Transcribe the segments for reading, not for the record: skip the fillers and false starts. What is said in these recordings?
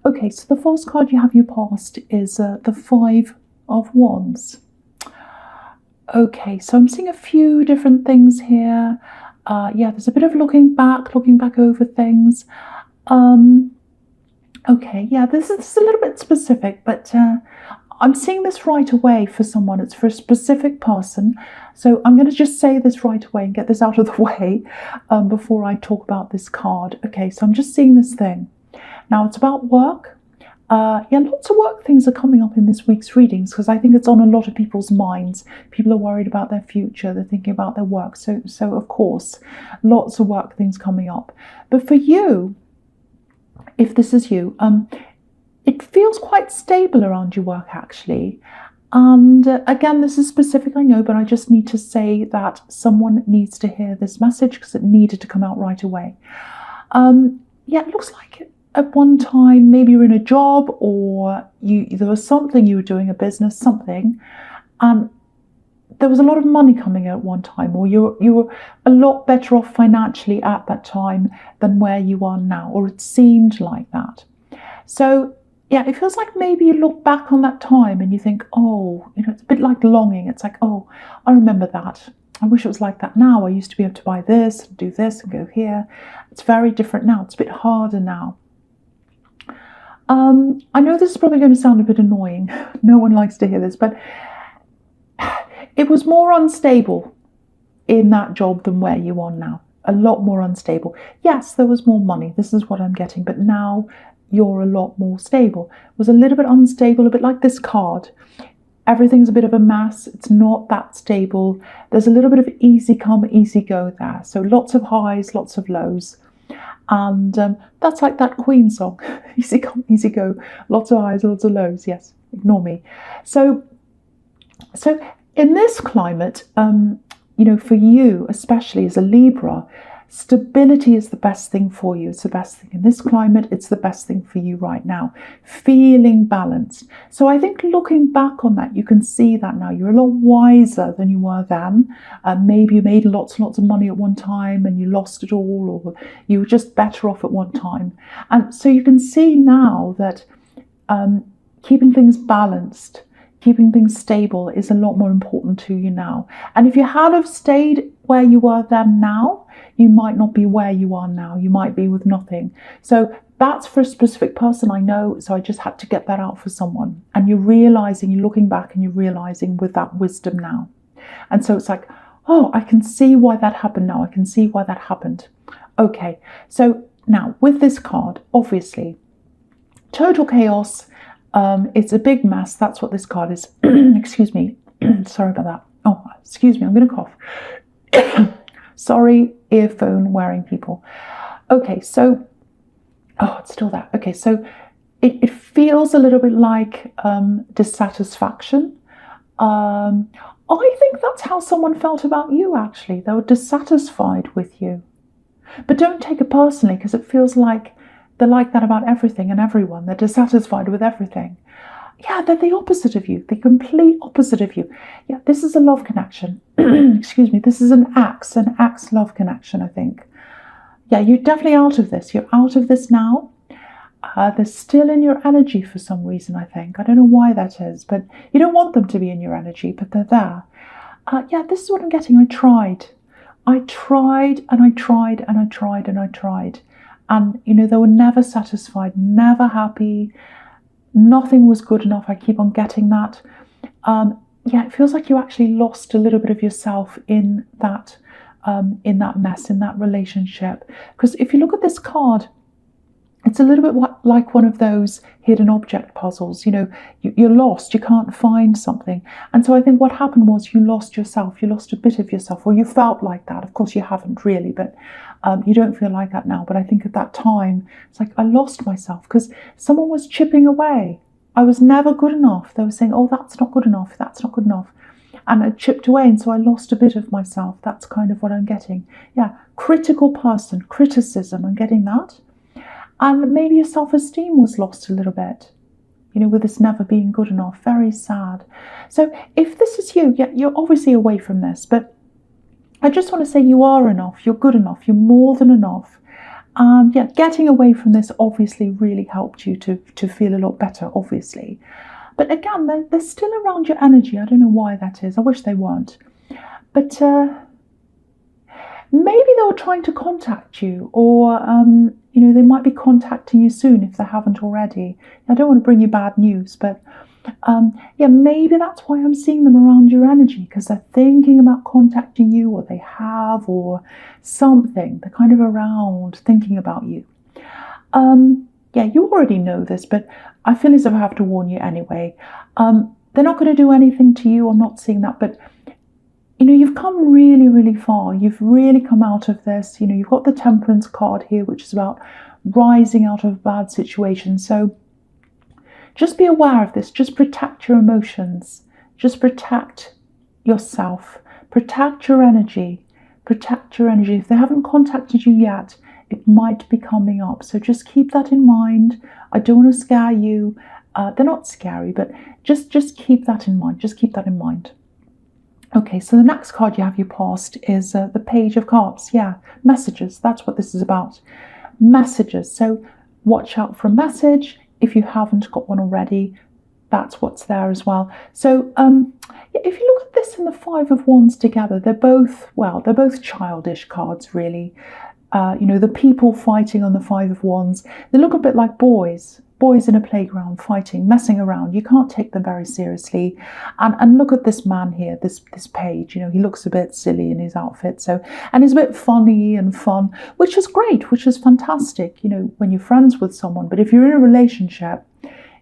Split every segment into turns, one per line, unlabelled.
Okay, so the first card you have you passed is the Five of Wands. Okay, so I'm seeing a few different things here. Yeah, there's a bit of looking back over things. Okay, yeah, this is a little bit specific, but I'm seeing this right away for someone. It's for a specific person. So I'm going to just say this right away and get this out of the way before I talk about this card. Okay, so I'm just seeing this thing. Now, it's about work. Yeah, lots of work things are coming up in this week's readings because I think it's on a lot of people's minds. People are worried about their future. They're thinking about their work. So of course, lots of work things coming up. But for you, if this is you, it feels quite stable around your work, actually. And again, this is specific, I know, but I just need to say that someone needs to hear this message because it needed to come out right away. Yeah, it looks like at one time, maybe you're in a job or there was something you were doing, a business, something, and there was a lot of money coming at one time, or you were a lot better off financially at that time than where you are now, or it seemed like that. So yeah, it feels like maybe you look back on that time and you think, oh, it's a bit like longing. It's like, oh, I remember that. I wish it was like that now. I used to be able to buy this, and do this, and go here. It's very different now. It's a bit harder now. I know this is probably going to sound a bit annoying. No one likes to hear this, but it was more unstable in that job than where you are now. A lot more unstable. Yes, there was more money. This is what I'm getting. But now you're a lot more stable. It was a little bit unstable, a bit like this card. Everything's a bit of a mess. It's not that stable. There's a little bit of easy come, easy go there. So lots of highs, lots of lows. And that's like that Queen song. Easy come, easy go. Lots of highs, lots of lows. Yes, ignore me. So in this climate, for you, especially as a Libra, stability is the best thing for you. It's the best thing in this climate. It's the best thing for you right now. Feeling balanced. So I think looking back on that, you can see that now. You're a lot wiser than you were then. Maybe you made lots and lots of money at one time and you lost it all, or you were just better off at one time. And so you can see now that keeping things balanced, keeping things stable is a lot more important to you now. And if you had have stayed where you were then now, you might not be where you are now. You might be with nothing. So that's for a specific person, I know. So I just had to get that out for someone. And you're realizing, you're looking back and you're realizing with that wisdom now. And so it's like, oh, I can see why that happened now. I can see why that happened. Okay, so now with this card, obviously, total chaos. It's a big mess. That's what this card is. Excuse me. Sorry about that. Oh, excuse me. I'm going to cough. Sorry, earphone wearing people. Okay, so, oh, it's still there. Okay, so it feels a little bit like dissatisfaction. I think that's how someone felt about you, actually. They were dissatisfied with you. But don't take it personally, because it feels like they're like that about everything and everyone. They're dissatisfied with everything. Yeah, they're the opposite of you, the complete opposite of you. Yeah, this is a love connection. Excuse me, this is an axe love connection, I think. Yeah, you're definitely out of this. You're out of this now. They're still in your energy for some reason, I think. I don't know why that is, but you don't want them to be in your energy, but they're there. Yeah, this is what I'm getting. I tried and I tried and I tried and I tried. And, they were never satisfied, never happy. Nothing was good enough. I keep on getting that. Yeah, it feels like you actually lost a little bit of yourself in that mess, in that relationship. Because if you look at this card, it's a little bit like one of those hidden object puzzles. You're lost. You can't find something. And so I think what happened was you lost yourself. You lost a bit of yourself, or you felt like that. Of course, you haven't really, but you don't feel like that now. But I think at that time, it's like I lost myself because someone was chipping away. I was never good enough. They were saying, oh, that's not good enough. That's not good enough. And I chipped away. And so I lost a bit of myself. That's kind of what I'm getting. Yeah, critical person, criticism. I'm getting that. And maybe your self-esteem was lost a little bit, with this never being good enough. Very sad. So if this is you, yeah, you're obviously away from this, but I just want to say you are enough. You're good enough. You're more than enough. Yeah, getting away from this obviously really helped you to feel a lot better, obviously. But again, they're still around your energy. I don't know why that is. I wish they weren't. But maybe they were trying to contact you, or they might be contacting you soon if they haven't already. I don't want to bring you bad news, but yeah, maybe that's why I'm seeing them around your energy, because they're thinking about contacting you, or they have, or something. They're kind of around thinking about you. Yeah, you already know this, but I feel as if I have to warn you anyway. They're not going to do anything to you. I'm not seeing that, but you've come really, really far. You've really come out of this. You've got the Temperance card here, which is about rising out of a bad situation. So just be aware of this. Just protect your emotions. Just protect yourself. Protect your energy. Protect your energy. If they haven't contacted you yet, it might be coming up. So just keep that in mind. I don't want to scare you. They're not scary, but just keep that in mind. Just keep that in mind. Okay, so the next card you have your past is the Page of Cups. Yeah, messages. That's what this is about. Messages. So watch out for a message. If you haven't got one already, that's what's there as well. So if you look at this and the Five of Wands together, they're both childish cards, really. The people fighting on the Five of Wands, they look a bit like boys in a playground fighting, messing around. You can't take them very seriously. And look at this man here, this page. He looks a bit silly in his outfit. And he's a bit funny and fun, which is great, which is fantastic. When you're friends with someone. But if you're in a relationship,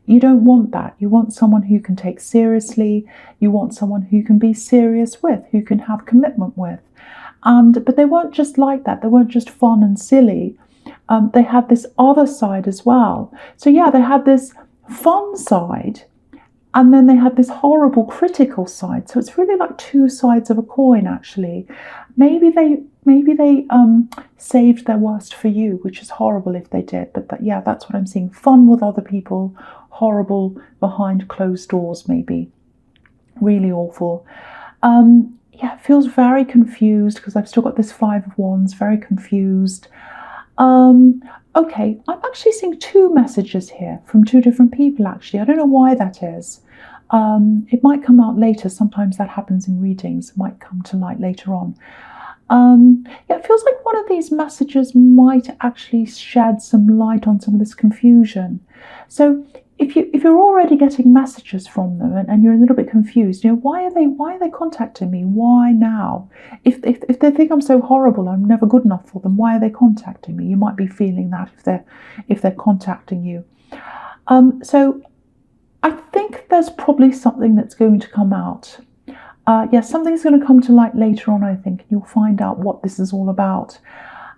you don't want that. You want someone who you can take seriously. You want someone who you can be serious with, who you can have commitment with. But they weren't just like that. They weren't just fun and silly. They had this other side as well. So yeah, they had this fun side, and then they had this horrible critical side. So it's really like two sides of a coin, actually. Maybe they saved their worst for you, which is horrible if they did. But that's what I'm seeing. Fun with other people, horrible behind closed doors, maybe. Really awful. Yeah, it feels very confused because I've still got this Five of Wands, very confused. Okay, I'm actually seeing two messages here from two different people, actually. I don't know why that is. It might come out later. Sometimes that happens in readings. It might come to light later on. Yeah, it feels like one of these messages might actually shed some light on some of this confusion. So if you're already getting messages from them and you're a little bit confused, why are they contacting me? Why now? If they think I'm so horrible, I'm never good enough for them, why are they contacting me? You might be feeling that if they're contacting you. So I think there's probably something that's going to come out. Something's going to come to light later on, I think, and you'll find out what this is all about.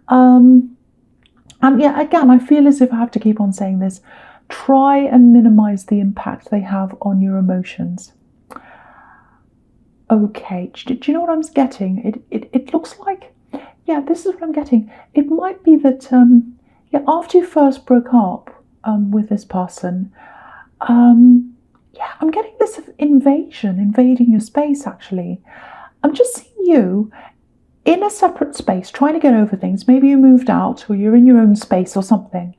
And yeah, again, I feel as if I have to keep on saying this. Try and minimize the impact they have on your emotions. Okay, do you know what I'm getting? It looks like, yeah, this is what I'm getting. It might be that, after you first broke up with this person, I'm getting this invading your space, actually. I'm just seeing you in a separate space, trying to get over things. Maybe you moved out or you're in your own space or something.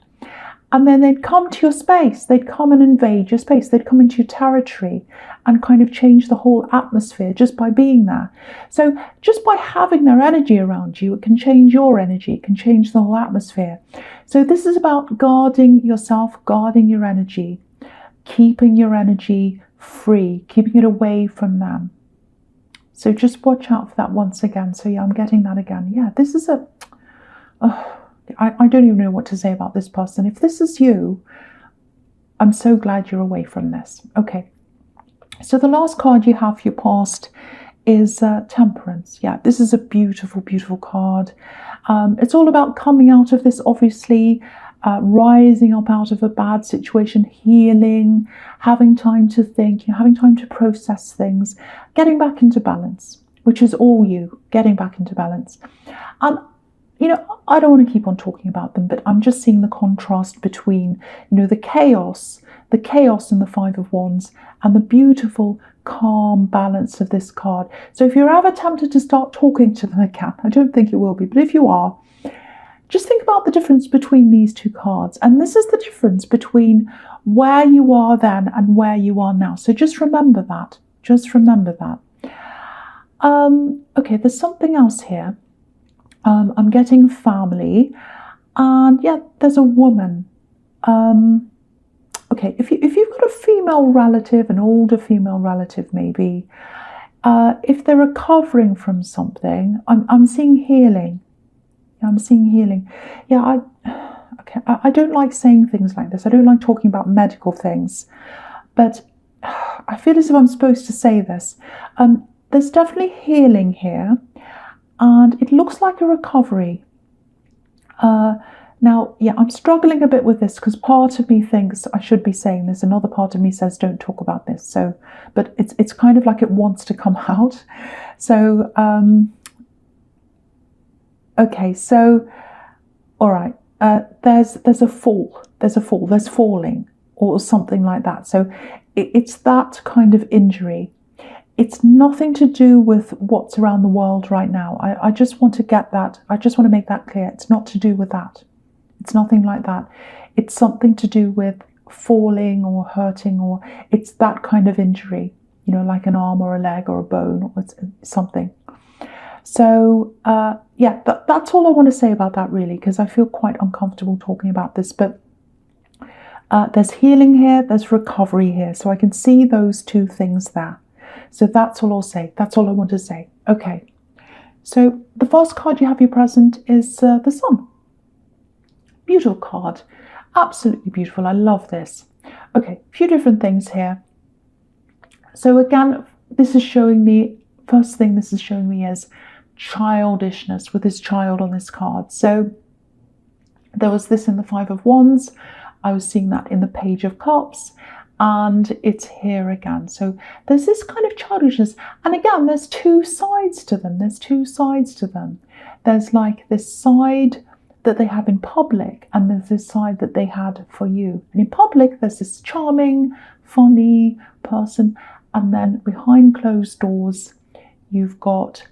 And then they'd come to your space. They'd come and invade your space. They'd come into your territory and kind of change the whole atmosphere just by being there. So just by having their energy around you, it can change your energy. It can change the whole atmosphere. So this is about guarding yourself, guarding your energy, keeping your energy free, keeping it away from them. So just watch out for that once again. So yeah, I'm getting that again. Yeah, this is I don't even know what to say about this person. If this is you, I'm so glad you're away from this. Okay, so the last card you have for your past is Temperance. Yeah, this is a beautiful, beautiful card. It's all about coming out of this, obviously, rising up out of a bad situation, healing, having time to think, having time to process things, getting back into balance, which is all you, getting back into balance. I don't want to keep on talking about them, but I'm just seeing the contrast between, the chaos in the Five of Wands and the beautiful, calm balance of this card. So if you're ever tempted to start talking to them again, I don't think it will be, but if you are, just think about the difference between these two cards. And this is the difference between where you are then and where you are now. So just remember that. Just remember that. Okay, there's something else here. I'm getting family. And yeah, there's a woman. Okay, if you've got a female relative, an older female relative maybe, if they're recovering from something, I'm seeing healing. I'm seeing healing. Yeah, I don't like saying things like this. I don't like talking about medical things, but I feel as if I'm supposed to say this. There's definitely healing here, and it looks like a recovery. Now, yeah, I'm struggling a bit with this because part of me thinks I should be saying this. Another part of me says don't talk about this. So, but it's kind of like it wants to come out. So, okay, so, all right. There's a fall. There's falling or something like that. So, it's that kind of injury. It's nothing to do with what's around the world right now. I just want to get that. I just want to make that clear. It's not to do with that. It's nothing like that. It's something to do with falling or hurting, or it's that kind of injury, like an arm or a leg or a bone or something. So, yeah, that's all I want to say about that, really, because I feel quite uncomfortable talking about this. But there's healing here, there's recovery here. So I can see those two things there. So that's all I'll say. That's all I want to say. Okay. So the first card you have here present is the Sun. Beautiful card. Absolutely beautiful. I love this. Okay, a few different things here. So again, this is showing me, first thing this is showing me is childishness with this child on this card. So there was this in the Five of Wands. I was seeing that in the Page of Cups. And it's here again. So there's this kind of childishness. And again, there's two sides to them. There's like this side that they have in public, and there's this side that they had for you. And in public, there's this charming, funny person. And then behind closed doors, you've got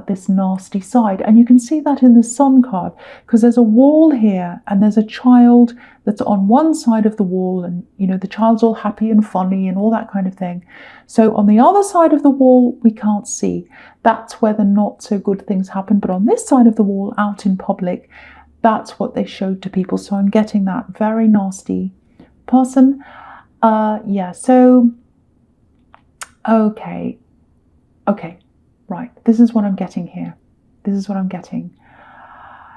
this nasty side. And you can see that in the Sun card, because there's a wall here and there's a child that's on one side of the wall, and the child's all happy and funny and all that kind of thing. So on the other side of the wall, we can't see. That's where the not so good things happen. But on this side of the wall, out in public, that's what they showed to people. So I'm getting that very nasty person. Yeah, so okay, right, this is what I'm getting here.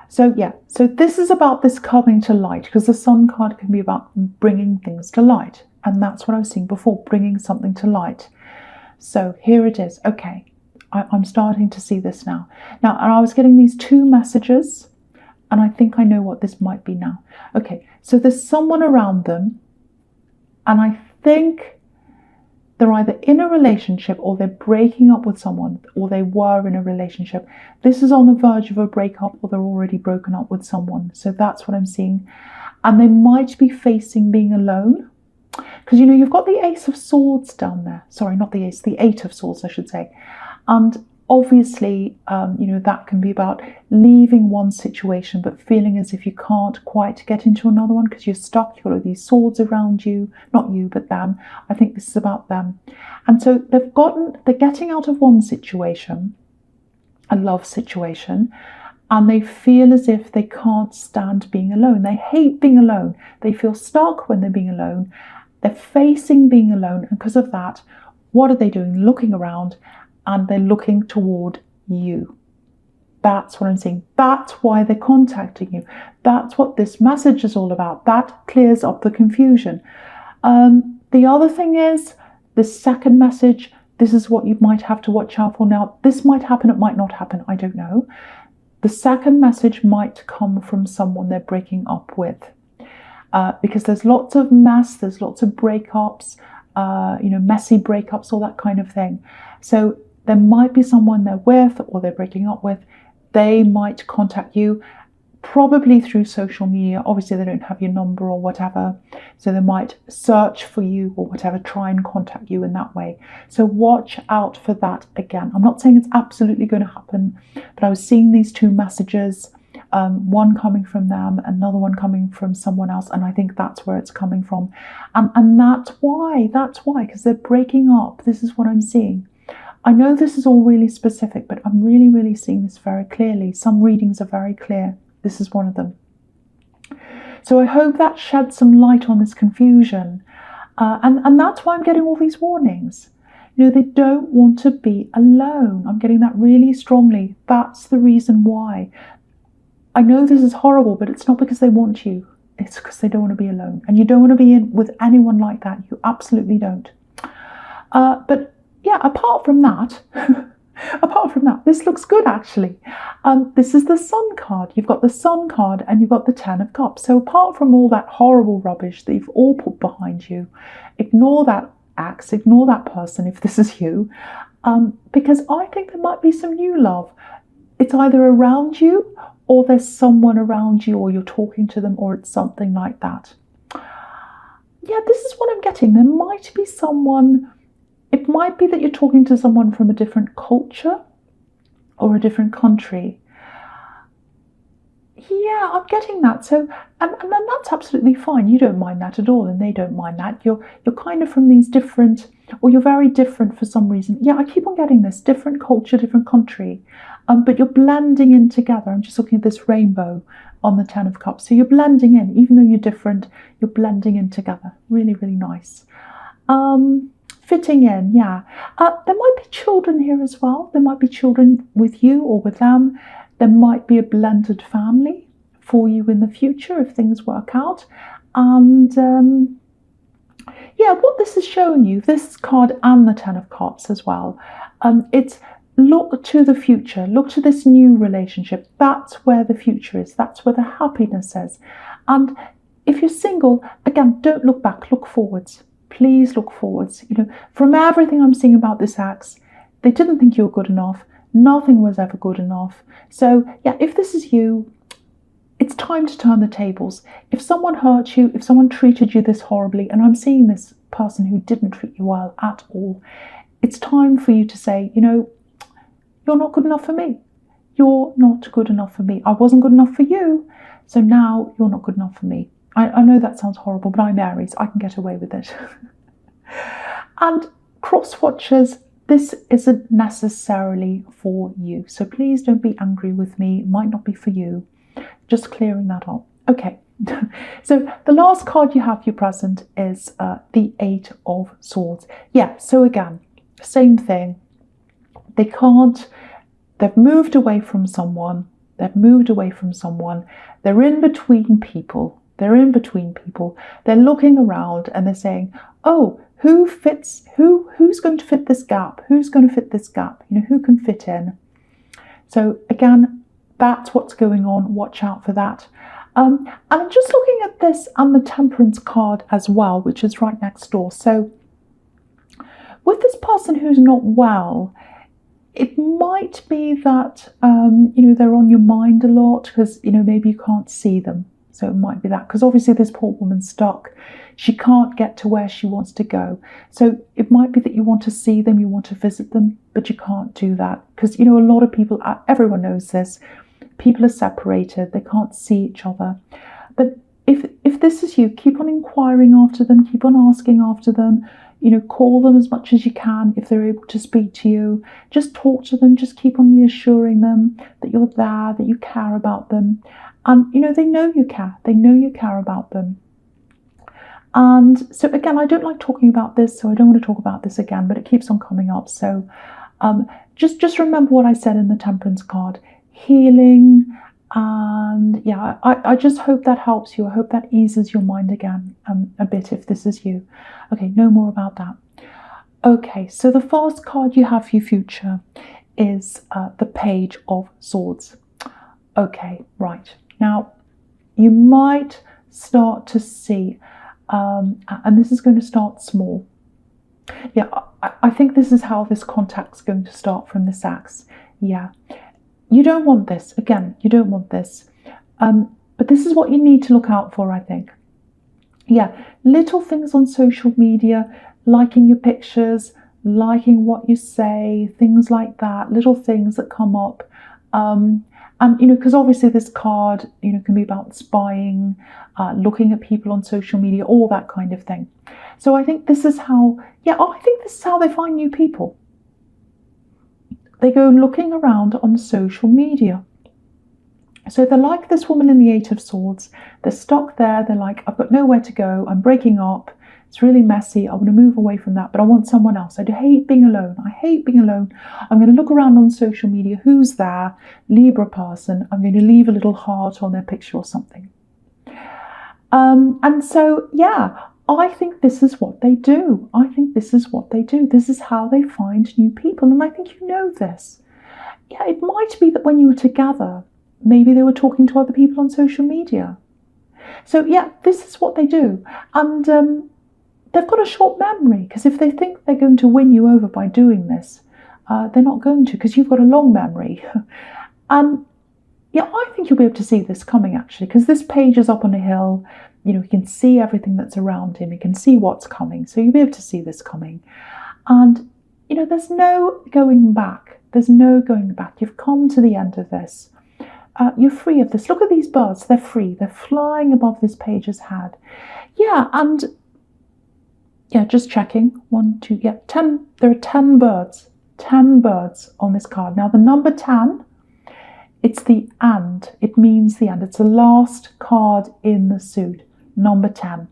So yeah, so this is about this coming to light, because the Sun card can be about bringing things to light. And that's what I was seeing before, bringing something to light. So here it is. Okay, I'm starting to see this now. Now, and I was getting these two messages, and I think I know what this might be now. Okay, so there's someone around them, and I think they're either in a relationship or they're breaking up with someone, or they were in a relationship. This is on the verge of a breakup, or they're already broken up with someone. So that's what I'm seeing. And they might be facing being alone. Because, you've got the Ace of Swords down there. Sorry, not the Ace, the Eight of Swords, I should say. And obviously, that can be about leaving one situation, but feeling as if you can't quite get into another one because you're stuck. You've got all these swords around you, not you, but them. I think this is about them. And so they're getting out of one situation, a love situation, and they feel as if they can't stand being alone. They hate being alone. They feel stuck when they're being alone. They're facing being alone. And because of that, what are they doing? Looking around, and they're looking toward you. That's what I'm saying. That's why they're contacting you. That's what this message is all about. That clears up the confusion. The other thing is, the second message, this is what you might have to watch out for. Now, this might happen, it might not happen, I don't know. The second message might come from someone they're breaking up with. Because there's lots of mess, there's lots of breakups, messy breakups, all that kind of thing. So there might be someone they're with or they're breaking up with. They might contact you, probably through social media. Obviously, they don't have your number or whatever. So they might search for you or whatever, try and contact you in that way. So watch out for that again. I'm not saying it's absolutely going to happen, but I was seeing these two messages. one coming from them, another one coming from someone else, and I think that's where it's coming from. And that's why, because they're breaking up. This is what I'm seeing. I know this is all really specific, but I'm really, really seeing this very clearly. Some readings are very clear. This is one of them. So I hope that sheds some light on this confusion. And that's why I'm getting all these warnings. You know, they don't want to be alone. I'm getting that really strongly. That's the reason why. I know this is horrible, but it's not because they want you. It's because they don't want to be alone. And you don't want to be in with anyone like that. You absolutely don't. But yeah, apart from that, this looks good actually. This is the Sun card. You've got the Sun card and you've got the Ten of Cups. So apart from all that horrible rubbish that you've all put behind you, ignore that ex, ignore that person if this is you, because I think there might be some new love. It's either around you or there's someone around you or you're talking to them or it's something like that. Yeah, this is what I'm getting. There might be someone. It might be that you're talking to someone from a different culture or a different country. Yeah, I'm getting that. So, and that's absolutely fine. You don't mind that at all, and they don't mind that. You're kind of from these different, or you're very different for some reason. Yeah, I keep on getting this different culture, different country, but you're blending in together. I'm just looking at this rainbow on the Ten of Cups. So you're blending in, even though you're different. You're blending in together. Really, really nice. Fitting in, yeah. There might be children here as well. There might be children with you or with them. There might be a blended family for you in the future if things work out. And yeah, what this is showing you, this card and the Ten of Cups as well, it's look to the future, look to this new relationship. That's where the future is. That's where the happiness is. And if you're single, again, don't look back, look forwards. Please look forwards. You know, from everything I'm seeing about this ex, they didn't think you were good enough. Nothing was ever good enough. So yeah, if this is you, it's time to turn the tables. If someone hurt you, if someone treated you this horribly, and I'm seeing this person who didn't treat you well at all, it's time for you to say, you know, you're not good enough for me. You're not good enough for me. I wasn't good enough for you, so now you're not good enough for me. I know that sounds horrible, but I'm Aries. I can get away with it. And cross watchers, this isn't necessarily for you. So please don't be angry with me. It might not be for you. Just clearing that up. Okay. So the last card you have for your present is the Eight of Swords. Yeah, so again, same thing. They can't, they've moved away from someone. They've moved away from someone. They're in between people. They're in between people. They're looking around and they're saying, oh, who's going to fit this gap? Who's going to fit this gap? You know, who can fit in? So again, that's what's going on. Watch out for that. And I'm just looking at this and the Temperance card as well, which is right next door. So with this person who's not well, it might be that, you know, they're on your mind a lot because, you know, maybe you can't see them. So it might be that, because obviously this poor woman's stuck. She can't get to where she wants to go. So it might be that you want to see them, you want to visit them, but you can't do that. Because, you know, a lot of people, everyone knows this, people are separated, they can't see each other. But if this is you, keep on inquiring after them, keep on asking after them, you know, call them as much as you can if they're able to speak to you. Just talk to them, just keep on reassuring them that you're there, that you care about them. And, you know, they know you care. They know you care about them. And so, again, I don't like talking about this, so I don't want to talk about this again, but it keeps on coming up. So just remember what I said in the Temperance card. Healing. And, yeah, I just hope that helps you. I hope that eases your mind again a bit if this is you. Okay, no more about that. Okay, so the first card you have for your future is the Page of Swords. Okay, right. Now, you might start to see, and this is going to start small. Yeah, I think this is how this contact's going to start from this axe. Yeah, you don't want this. Again, you don't want this. But this is what you need to look out for, I think. Yeah, little things on social media, liking your pictures, liking what you say, things like that, little things that come up. And, because obviously this card, can be about spying, looking at people on social media, all that kind of thing. So I think this is how, I think this is how they find new people. They go looking around on social media. So they're like this woman in the Eight of Swords. They're stuck there. They're like, I've got nowhere to go. I'm breaking up. It's really messy. I want to move away from that, but I want someone else. I hate being alone. I hate being alone. I'm going to look around on social media. Who's there? Libra person. I'm going to leave a little heart on their picture or something. And so, I think this is what they do. I think this is what they do. This is how they find new people. And I think you know this. Yeah, it might be that when you were together, maybe they were talking to other people on social media. So, this is what they do. And they've got a short memory, because if they think they're going to win you over by doing this, they're not going to, because you've got a long memory. I think you'll be able to see this coming, actually, because this page is up on a hill. You can see everything that's around him. You can see what's coming. So you'll be able to see this coming. And, there's no going back. There's no going back. You've come to the end of this. You're free of this. Look at these birds. They're free. They're flying above this page's head. And just checking. 1, 2, 10. There are 10 birds. 10 birds on this card. Now, the number 10, it's the and. It means the end. It's the last card in the suit. Number 10.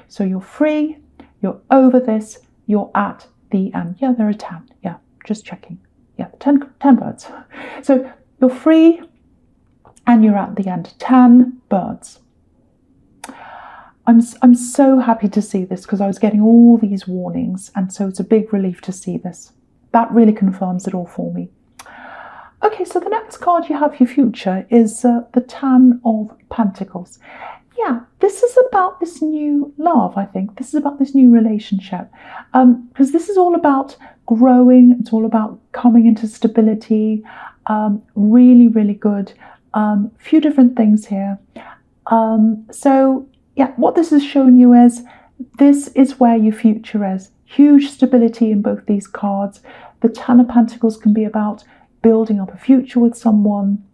So you're free. You're over this. You're at the end. There are 10. Just checking. 10 birds. So you're free and you're at the end. 10 birds. I'm so happy to see this, because I was getting all these warnings, and so it's a big relief to see this. That really confirms it all for me. Okay, so the next card you have, your future, is the Ten of Pentacles. This is about this new love, I think. This is about this new relationship, because this is all about growing. It's all about coming into stability. Really, really good. Few different things here. What this is showing you is this is where your future is. Huge stability in both these cards. The Ten of Pentacles can be about building up a future with someone.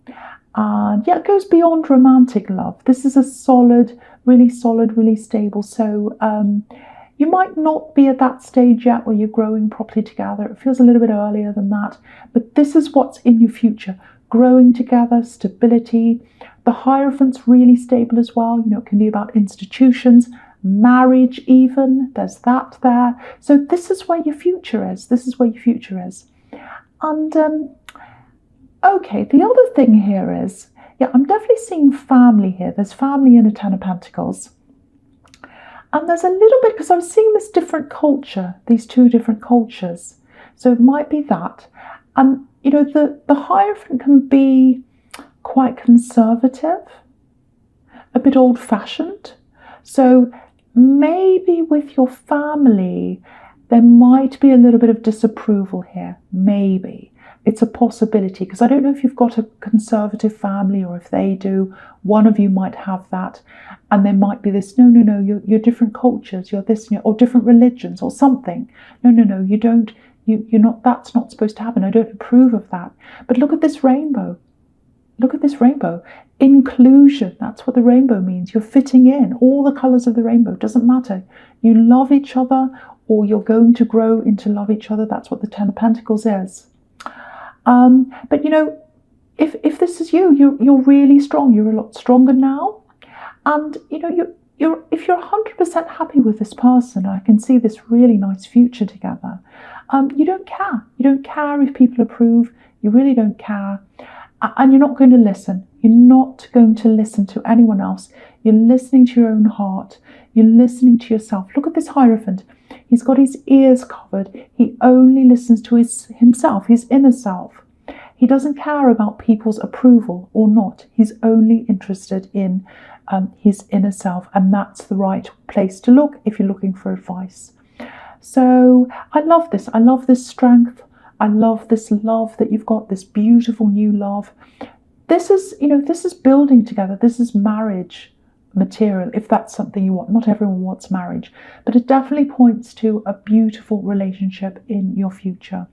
And it goes beyond romantic love. This is a solid, really stable. So you might not be at that stage yet where you're growing properly together. It feels a little bit earlier than that. But this is what's in your future. Growing together, stability. The Hierophant's really stable as well. It can be about institutions, marriage even. There's that there. So this is where your future is. This is where your future is. And okay, the other thing here is, I'm definitely seeing family here. There's family in a Ten of Pentacles. And there's a little bit, because I was seeing this different culture, these two different cultures. So it might be that. And, the Hierophant can be quite conservative, a bit old-fashioned. So maybe with your family, there might be a little bit of disapproval here. Maybe. It's a possibility, because I don't know if you've got a conservative family or if they do. One of you might have that, and there might be this, no, you're different cultures, you're this, or different religions or something. No, you don't, you're not, that's not supposed to happen. I don't approve of that. But look at this rainbow. Look at this rainbow. Inclusion, that's what the rainbow means. You're fitting in. All the colours of the rainbow, doesn't matter. You love each other, or you're going to grow into love each other. That's what the Ten of Pentacles is. But if this is you're really strong. You're a lot stronger now, and if you're 100% happy with this person, I can see this really nice future together. You don't care. You don't care if people approve. You really don't care, and you're not going to listen. You're not going to listen to anyone else. You're listening to your own heart. You're listening to yourself. Look at this Hierophant. He's got his ears covered. He only listens to himself, his inner self. He doesn't care about people's approval or not. He's only interested in his inner self, and that's the right place to look if you're looking for advice. So I love this. I love this strength. I love this love that you've got, this beautiful new love. This is, this is building together. This is marriage material, if that's something you want. Not everyone wants marriage, but it definitely points to a beautiful relationship in your future.